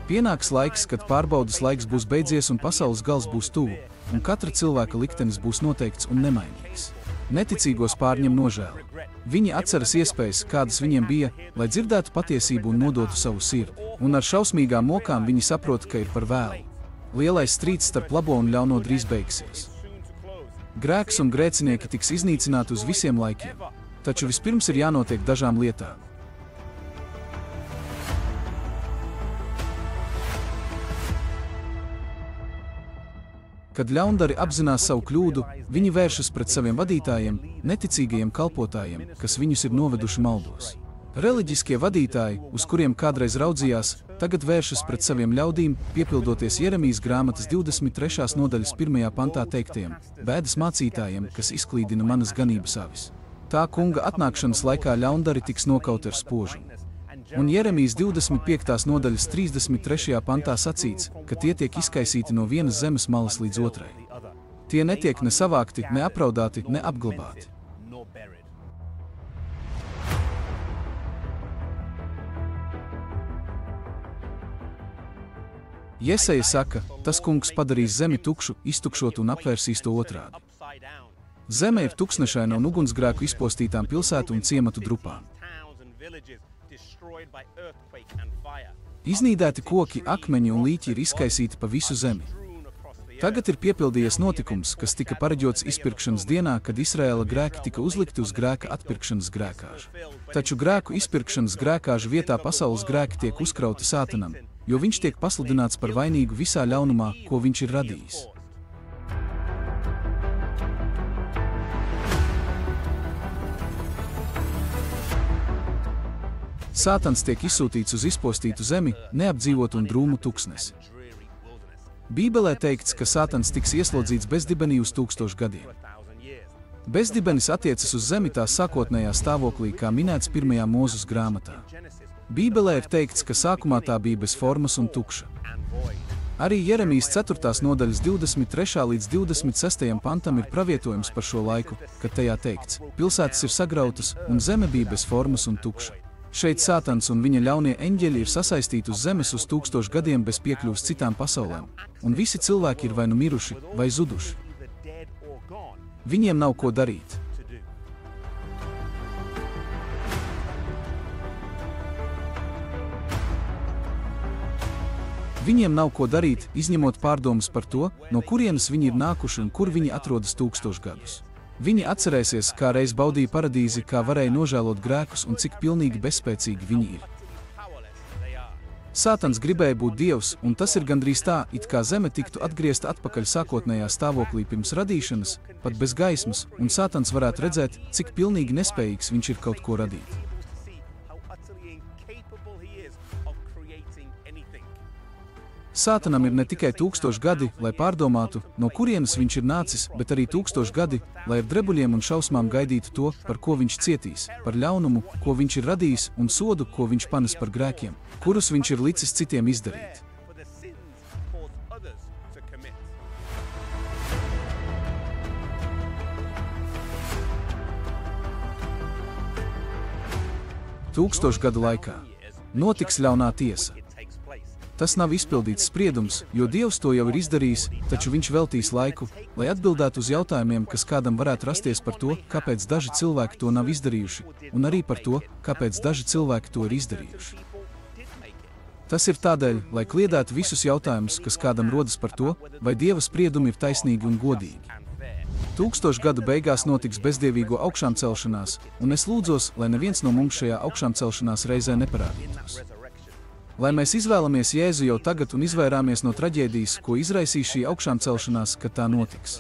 Pienāks laiks, kad pārbaudas laiks būs beidzies un pasaules gals būs tuvu, un katra cilvēka liktenis būs noteikts un nemainīgs. Neticīgos pārņem nožēla. Viņi atceras iespējas, kādas viņiem bija, lai dzirdētu patiesību un nodotu savu sirdi, un ar šausmīgām mokām viņi saprot, ka ir par vēlu. Lielais strīds starp labo un ļauno drīz beigsies. Grēks un grēcinieki tiks iznīcināti uz visiem laikiem, taču vispirms ir jānotiek dažām lietām. Kad ļaundari apzinās savu kļūdu, viņi vēršas pret saviem vadītājiem, neticīgajiem kalpotājiem, kas viņus ir noveduši maldos. Reliģiskie vadītāji, uz kuriem kādreiz raudzījās, tagad vēršas pret saviem ļaudīm, piepildoties Jeremijas grāmatas 23. nodaļas 1. pantā teiktajiem: bēdas mācītājiem, kas izklīdina manas ganības avis. Tā kunga atnākšanas laikā ļaundari tiks nokauti ar spožumu. Un Jeremijas 25. nodaļas 33. pantā sacīts, ka tie tiek izkaisīti no vienas zemes malas līdz otrai. Tie netiek ne savākti, ne apraudāti, ne apglabāti. Jesaja saka, tas kungs padarīs zemi tukšu, iztukšot un apvērsīs to otrādi. Zeme ir tuksnešaina un ugunsgrēku izpostītām pilsētu un ciematu drupām. Iznīdēti koki, akmeņi un līķi ir izkaisīti pa visu zemi. Tagad ir piepildījies notikums, kas tika pareģots izpirkšanas dienā, kad Izraēla grēki tika uzlikti uz grēka atpirkšanas grēkāžu. Taču grēku izpirkšanas grēkāžu vietā pasaules grēki tiek uzkrauti Sātanam, jo viņš tiek pasludināts par vainīgu visā ļaunumā, ko viņš ir radījis. Sātans tiek izsūtīts uz izpostītu zemi, neapdzīvotu un drūmu tuksnesi. Bībelē teikts, ka Sātans tiks ieslodzīts bezdibenī uz 1000 gadiem. Bezdibenis attiecas uz zemi tās sākotnējā stāvoklī, kā minēts 1. Mūzes grāmatā. Bībelē ir teikts, ka sākumā tā bija bez formas un tukša. Arī Jeremijas 4. nodaļas 23. līdz 26. pantam ir pravietojums par šo laiku, kad tajā teikts: pilsētas ir sagrautas un zeme bija bez formas un tukša. Šeit Sātans un viņa ļaunie eņģeļi ir sasaistīti uz zemes uz 1000 gadiem bez piekļuvas citām pasaulēm, un visi cilvēki ir vai nu miruši, vai zuduši. Viņiem nav ko darīt. Viņiem nav ko darīt, izņemot pārdomas par to, no kurienes viņi ir nākuši un kur viņi atrodas 1000 gadus. Viņi atcerēsies, kā reiz baudīja paradīzi, kā varēja nožēlot grēkus un cik pilnīgi bezspēcīgi viņi ir. Sātans gribēja būt dievs, un tas ir gandrīz tā, it kā zeme tiktu atgriezta atpakaļ sākotnējā stāvoklī pirms radīšanas, pat bez gaismas, un Sātans varētu redzēt, cik pilnīgi nespējīgs viņš ir kaut ko radīt. Sātanam ir ne tikai 1000 gadi, lai pārdomātu, no kurienes viņš ir nācis, bet arī 1000 gadi, lai ar drebuļiem un šausmām gaidītu to, par ko viņš cietīs, par ļaunumu, ko viņš ir radījis, un sodu, ko viņš panes par grēkiem, kurus viņš ir licis citiem izdarīt. Tūkstošgadu laikā notiks ļaunā tiesa. Tas nav izpildīts spriedums, jo Dievs to jau ir izdarījis, taču viņš veltīs laiku, lai atbildētu uz jautājumiem, kas kādam varētu rasties par to, kāpēc daži cilvēki to nav izdarījuši, un arī par to, kāpēc daži cilvēki to ir izdarījuši. Tas ir tādēļ, lai kliedētu visus jautājumus, kas kādam rodas par to, vai Dieva spriedumi ir taisnīgi un godīgi. 1000 gadu beigās notiks bezdievīgo augšāmcelšanās, un es lūdzos, lai neviens no mums šajā augšāmcelšanās reizē neparādītos. Lai mēs izvēlamies Jēzu jau tagad un izvairāmies no traģēdijas, ko izraisīs šī augšāmcelšanās, kad tā notiks.